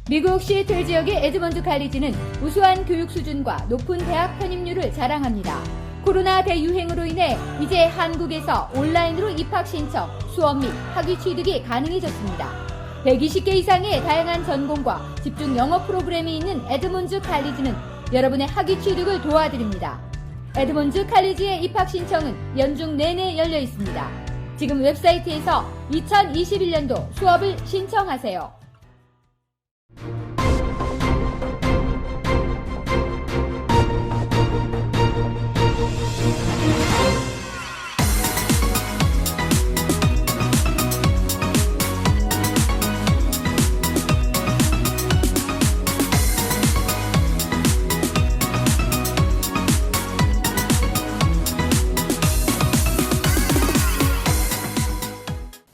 미국 시애틀 지역의 에드먼드 칼리지는 우수한 교육 수준과 높은 대학 편입률을 자랑합니다. 코로나 대유행으로 인해 이제 한국에서 온라인으로 입학 신청, 수업 및 학위 취득이 가능해졌습니다. 120개 이상의 다양한 전공과 집중 영어 프로그램이 있는 에드먼드 칼리지는 여러분의 학위 취득을 도와드립니다. 에드먼드 칼리지의 입학 신청은 연중 내내 열려 있습니다. 지금 웹사이트에서 2021년도 수업을 신청하세요.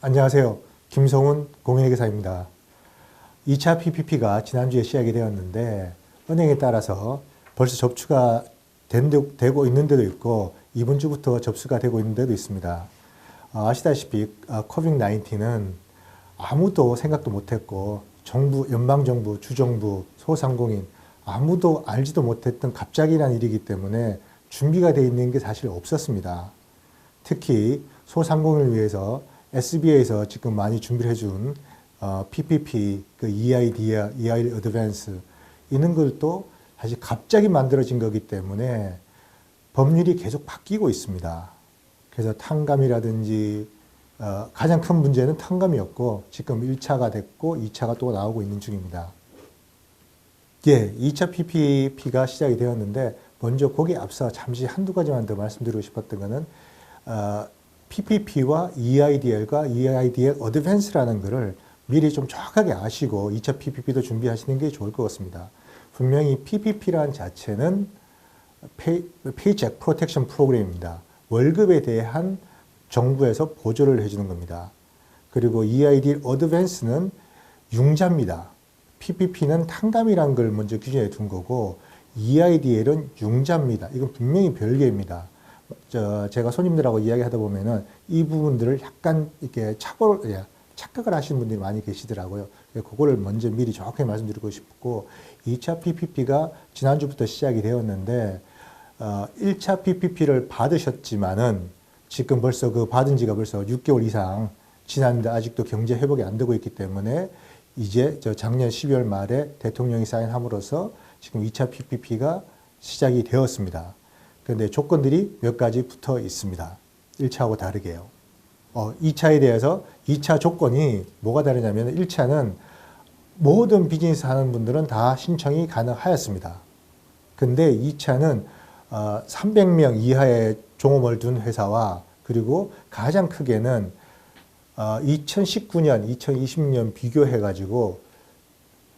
안녕하세요. 김성훈 공인회계사입니다. 2차 PPP가 지난주에 시작이 되었는데 은행에 따라서 벌써 접수가 되고 있는 데도 있고 이번 주부터 접수가 되고 있는 데도 있습니다. 아시다시피 코비드-19는 아무도 생각도 못했고 정부, 연방정부, 주정부, 소상공인 아무도 알지도 못했던 갑자기 난 일이기 때문에 준비가 되어 있는 게 사실 없었습니다. 특히 소상공인을 위해서 SBA에서 지금 많이 준비를 해준 PPP, 그 EIDL, EID Advance 이런 것도 사실 갑자기 만들어진 거기 때문에 법률이 계속 바뀌고 있습니다. 그래서 탕감이라든지 가장 큰 문제는 탕감이었고 지금 1차가 됐고 2차가 또 나오고 있는 중입니다. 예, 2차 PPP가 시작이 되었는데 먼저 거기에 앞서 잠시 한두 가지만 더 말씀드리고 싶었던 거는 PPP와 EIDL과 EIDL Advance라는 것을 미리 좀 정확하게 아시고 2차 PPP도 준비하시는 게 좋을 것 같습니다. 분명히 PPP라는 자체는 Paycheck Protection Program입니다. 월급에 대한 정부에서 보조를 해주는 겁니다. 그리고 EIDL Advance는 융자입니다. PPP는 탕감이라는 걸 먼저 기준에 둔 거고 EIDL은 융자입니다. 이건 분명히 별개입니다. 제가 손님들하고 이야기하다 보면은 이 부분들을 약간 이렇게 착각을 하시는 분들이 많이 계시더라고요. 그거를 먼저 미리 정확하게 말씀드리고 싶고 2차 PPP가 지난주부터 시작이 되었는데 1차 PPP를 받으셨지만은 지금 벌써 그 받은 지가 벌써 6개월 이상 지났는데 아직도 경제 회복이 안 되고 있기 때문에 이제 작년 12월 말에 대통령이 사인함으로써 지금 2차 PPP가 시작이 되었습니다. 그런데 조건들이 몇 가지 붙어 있습니다. 1차하고 다르게요. 2차에 대해서 2차 조건이 뭐가 다르냐면 1차는 모든 비즈니스 하는 분들은 다 신청이 가능하였습니다. 근데 2차는 300명 이하의 종업원을 둔 회사와 그리고 가장 크게는 2019년, 2020년 비교해가지고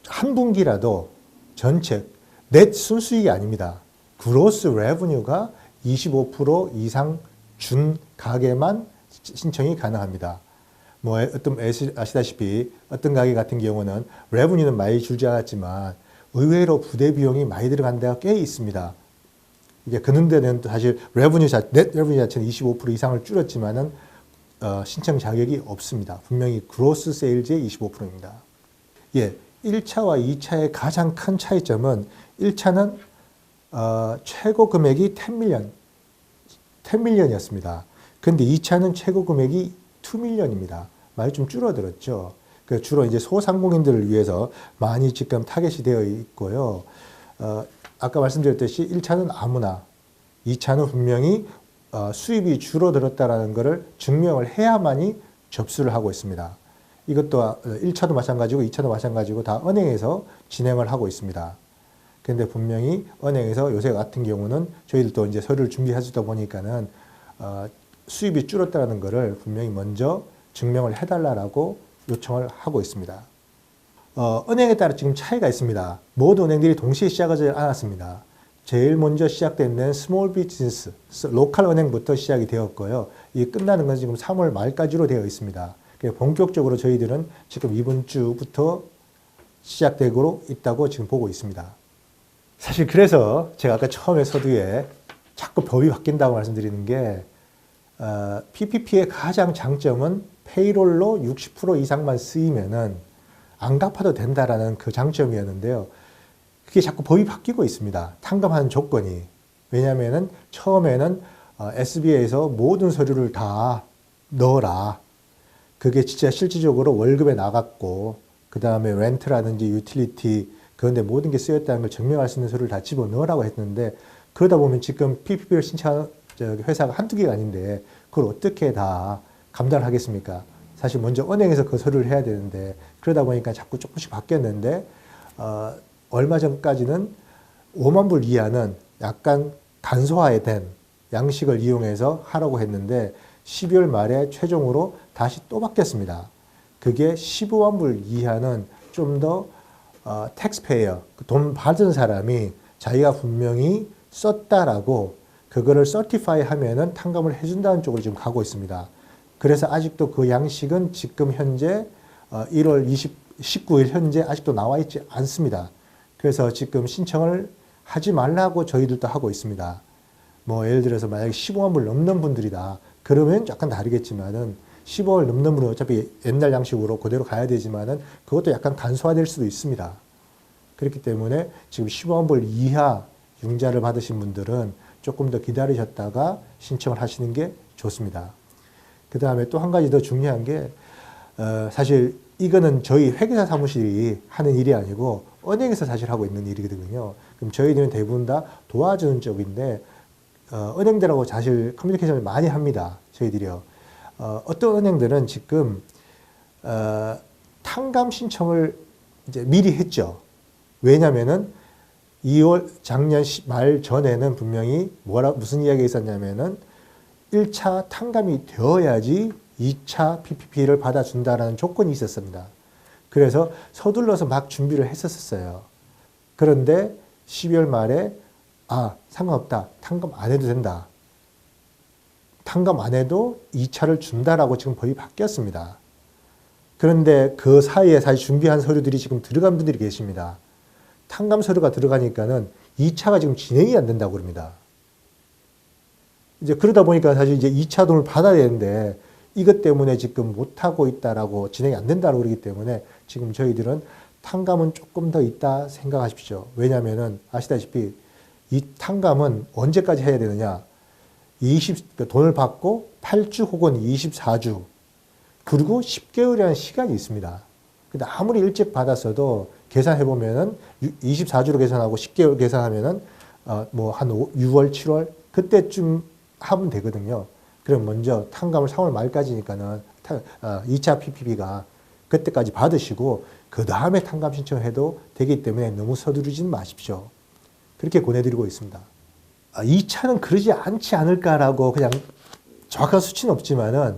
한 분기라도 전체 넷 순수익이 아닙니다. 그로스 레버뉴가 25% 이상 준 가게만 신청이 가능합니다. 뭐 아시다시피 어떤 가게 같은 경우는 레버뉴는 많이 줄지 않았지만 의외로 부대 비용이 많이 들어간 데가 꽤 있습니다. 이제 그런 데는 사실 넷 레버뉴 자체는 25% 이상을 줄였지만은 신청 자격이 없습니다. 분명히 그로스 세일즈의 25%입니다. 예, 1차와 2차의 가장 큰 차이점은 1차는 최고 금액이 10밀리언이었습니다. 그런데 2차는 최고 금액이 2밀리언입니다. 많이 좀 줄어들었죠. 주로 이제 소상공인들을 위해서 많이 지금 타겟이 되어 있고요. 아까 말씀드렸듯이 1차는 아무나, 2차는 분명히 수입이 줄어들었다는 것을 증명을 해야만이 접수를 하고 있습니다. 이것도 1차도 마찬가지고 2차도 마찬가지고 다 은행에서 진행을 하고 있습니다. 그런데 분명히 은행에서 요새 같은 경우는 저희들도 이제 서류를 준비해주다 보니까는 수입이 줄었다는 것을 분명히 먼저 증명을 해달라고 요청을 하고 있습니다. 은행에 따라 지금 차이가 있습니다. 모든 은행들이 동시에 시작하지 않았습니다. 제일 먼저 시작된 데는 스몰 비즈니스, 로컬 은행부터 시작이 되었고요. 이 끝나는 건 지금 3월 말까지로 되어 있습니다. 본격적으로 저희들은 지금 이번 주부터 시작되고 있다고 지금 보고 있습니다. 사실 그래서 제가 아까 처음에 서두에 자꾸 법이 바뀐다고 말씀드리는 게 PPP의 가장 장점은 페이롤로 60% 이상만 쓰이면은 안 갚아도 된다라는 그 장점이었는데요. 그게 자꾸 법이 바뀌고 있습니다. 탕감하는 조건이. 왜냐하면은 처음에는 SBA에서 모든 서류를 다 넣어라. 그게 진짜 실질적으로 월급에 나갔고, 그 다음에 렌트라든지 유틸리티, 그런데 모든 게 쓰였다는 걸 증명할 수 있는 서류를 다 집어넣으라고 했는데, 그러다 보면 지금 PPP를 신청한 회사가 한두 개가 아닌데, 그걸 어떻게 다 감당을 하겠습니까? 사실 먼저 은행에서 그 서류를 해야 되는데, 그러다 보니까 자꾸 조금씩 바뀌었는데, 얼마 전까지는 5만 불 이하는 약간 간소화된 양식을 이용해서 하라고 했는데 12월 말에 최종으로 다시 또 바뀌었습니다. 그게 15만 불 이하는 좀 더 텍스페이어, 돈 받은 사람이 자기가 분명히 썼다라고 그거를 서티파이 하면은 탕감을 해준다는 쪽으로 지금 가고 있습니다. 그래서 아직도 그 양식은 지금 현재 1월 19일 현재 아직도 나와 있지 않습니다. 그래서 지금 신청을 하지 말라고 저희들도 하고 있습니다. 뭐 예를 들어서 만약에 15만 불 넘는 분들이다. 그러면 약간 다르겠지만은 15월 넘는 분은 어차피 옛날 양식으로 그대로 가야 되지만은 그것도 약간 간소화될 수도 있습니다. 그렇기 때문에 지금 15만 불 이하 융자를 받으신 분들은 조금 더 기다리셨다가 신청을 하시는 게 좋습니다. 그 다음에 또 한 가지 더 중요한 게 사실 이거는 저희 회계사 사무실이 하는 일이 아니고 은행에서 사실 하고 있는 일이거든요. 그럼 저희들은 대부분 다 도와주는 쪽인데 은행들하고 사실 커뮤니케이션을 많이 합니다. 저희들이요. 어떤 은행들은 지금 탕감 신청을 이제 미리 했죠. 왜냐면은 2월 작년 말 전에는 분명히 무슨 이야기가 있었냐면은 1차 탕감이 되어야지 2차 PPP를 받아준다라는 조건이 있었습니다. 그래서 서둘러서 막 준비를 했었어요. 그런데 12월 말에 상관없다. 탕감 안 해도 된다. 탕감 안 해도 2차를 준다라고 지금 법이 바뀌었습니다. 그런데 그 사이에 사실 준비한 서류들이 지금 들어간 분들이 계십니다. 탕감 서류가 들어가니까는 2차가 지금 진행이 안 된다고 그럽니다. 이제 그러다 보니까 사실 이제 2차 돈을 받아야 되는데 이것 때문에 지금 못하고 있다라고 진행이 안 된다고 그러기 때문에 지금 저희들은 탕감은 조금 더 있다 생각하십시오. 왜냐면은 아시다시피 이 탕감은 언제까지 해야 되느냐. 돈을 받고 8주 혹은 24주 그리고 10개월이라는 시간이 있습니다. 근데 아무리 일찍 받았어도 계산해보면은 24주로 계산하고 10개월 계산하면은 뭐 한 6월, 7월 그때쯤 하면 되거든요. 그럼 먼저 탕감을 3월 말까지니까는 2차 PPP가 그때까지 받으시고 그 다음에 탕감 신청해도 되기 때문에 너무 서두르지는 마십시오. 그렇게 권해드리고 있습니다. 2차는 그러지 않지 않을까라고 그냥 정확한 수치는 없지만은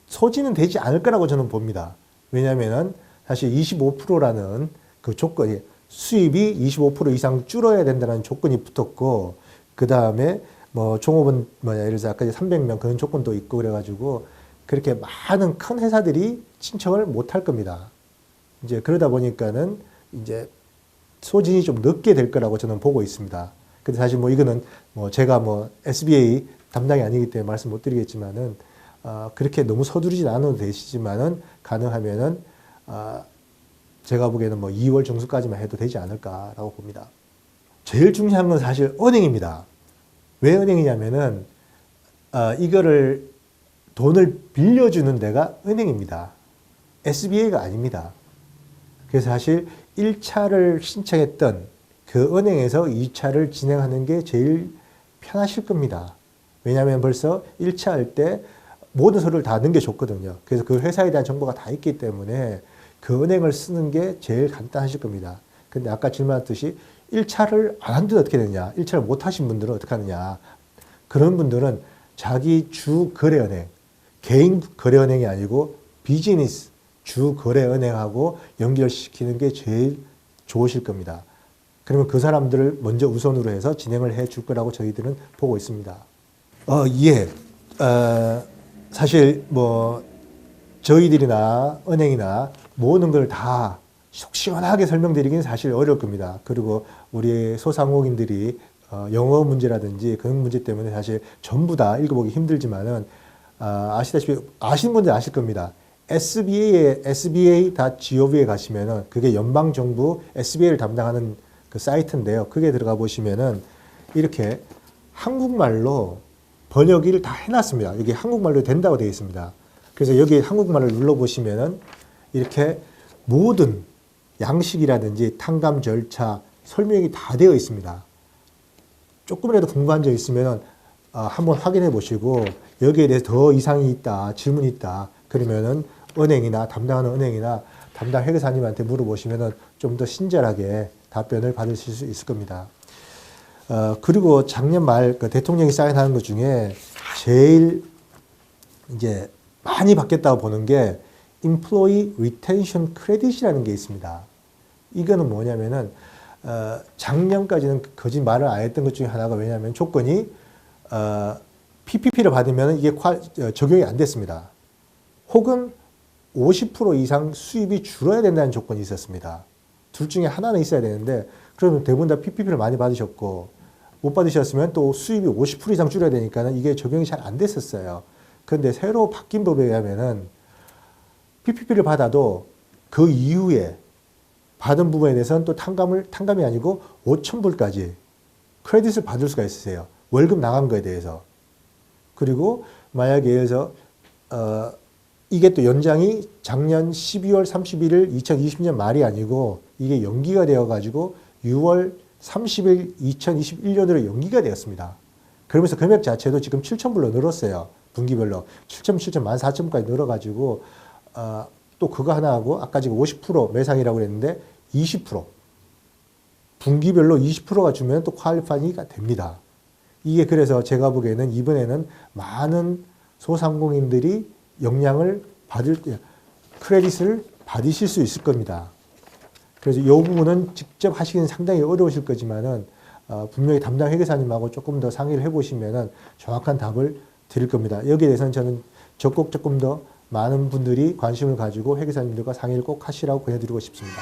소지는 되지 않을 거라고 저는 봅니다. 왜냐하면은 사실 25%라는 그 조건이 수입이 25% 이상 줄어야 된다는 조건이 붙었고 그 다음에 뭐 종업원 예를 들어서 아까 300명 그런 조건도 있고 그래가지고 그렇게 많은 큰 회사들이 신청을 못 할 겁니다. 이제 그러다 보니까는 이제 소진이 좀 늦게 될 거라고 저는 보고 있습니다. 근데 사실 뭐 이거는 뭐 제가 뭐 SBA 담당이 아니기 때문에 말씀 못 드리겠지만은 그렇게 너무 서두르진 않아도 되시지만은 가능하면은 제가 보기에는 뭐 2월 중순까지만 해도 되지 않을까라고 봅니다. 제일 중요한 건 사실 은행입니다. 왜 은행이냐면은 이거를 돈을 빌려주는 데가 은행입니다. SBA가 아닙니다. 그래서 사실 1차를 신청했던 그 은행에서 2차를 진행하는 게 제일 편하실 겁니다. 왜냐하면 벌써 1차 할 때 모든 서류를 다 넘겨줬거든요. 그래서 그 회사에 대한 정보가 다 있기 때문에 그 은행을 쓰는 게 제일 간단하실 겁니다. 근데 아까 질문했듯이 1차를 안 한 데는 어떻게 되냐? 1차를 못 하신 분들은 어떻게 하느냐? 그런 분들은 자기 주 거래은행, 개인 거래은행이 아니고 비즈니스 주 거래은행하고 연결시키는 게 제일 좋으실 겁니다. 그러면 그 사람들을 먼저 우선으로 해서 진행을 해 줄 거라고 저희들은 보고 있습니다. 사실 뭐 저희들이나 은행이나 모든 걸 다 속 시원하게 설명드리기는 사실 어려울 겁니다. 그리고 우리 소상공인들이 영어 문제라든지 그런 문제 때문에 사실 전부 다 읽어보기 힘들지만은 아시다시피 아시는 분들 아실 겁니다. sba.gov에 가시면은 그게 연방정부 SBA를 담당하는 그 사이트인데요. 그게 들어가 보시면은 이렇게 한국말로 번역기를 다 해놨습니다. 여기 한국말로 된다고 되어 있습니다. 그래서 여기 한국말을 눌러보시면은 이렇게 모든 양식이라든지 탕감 절차 설명이 다 되어 있습니다. 조금이라도 궁금한 점 있으면 한번 확인해 보시고 여기에 대해서 더 이상이 있다, 질문이 있다 그러면은 은행이나 담당하는 은행이나 담당 회계사님한테 물어보시면은 좀 더 친절하게 답변을 받으실 수 있을 겁니다. 그리고 작년 말 그 대통령이 사인하는 것 중에 제일 이제 많이 바뀌었다고 보는 게 Employee Retention Credit이라는 게 있습니다. 이거는 뭐냐면은 작년까지는 거짓 말을 안 했던 것 중에 하나가 왜냐하면 조건이 PPP를 받으면 이게 적용이 안 됐습니다. 혹은 50% 이상 수입이 줄어야 된다는 조건이 있었습니다. 둘 중에 하나는 있어야 되는데 그러면 대부분 다 PPP를 많이 받으셨고 못 받으셨으면 또 수입이 50% 이상 줄여야 되니까는 이게 적용이 잘 안 됐었어요. 그런데 새로 바뀐 법에 의하면은 PPP를 받아도 그 이후에 받은 부분에 대해서는 또 탕감이 아니고 5,000불까지 크레딧을 받을 수가 있으세요. 월급 나간 거에 대해서. 그리고 만약에 예를 들어서 이게 또 연장이 작년 12월 31일 2020년 말이 아니고 이게 연기가 되어가지고 6월 30일 2021년으로 연기가 되었습니다. 그러면서 금액 자체도 지금 7,000불로 늘었어요. 분기별로. 7,000, 14,000불까지 늘어가지고 또 그거 하나 하고 아까 지금 50% 매상이라고 그랬는데 20% 분기별로 20%가 주면 또 퀄리파이가 됩니다. 이게 그래서 제가 보기에는 이번에는 많은 소상공인들이 영향을 받을 때 크레딧을 받으실 수 있을 겁니다. 그래서 이 부분은 직접 하시기는 상당히 어려우실 거지만은 분명히 담당 회계사님하고 조금 더 상의를 해보시면은 정확한 답을 드릴 겁니다. 여기에 대해서는 저는 적극 조금 더 많은 분들이 관심을 가지고 회계사님들과 상의를 꼭 하시라고 권해드리고 싶습니다.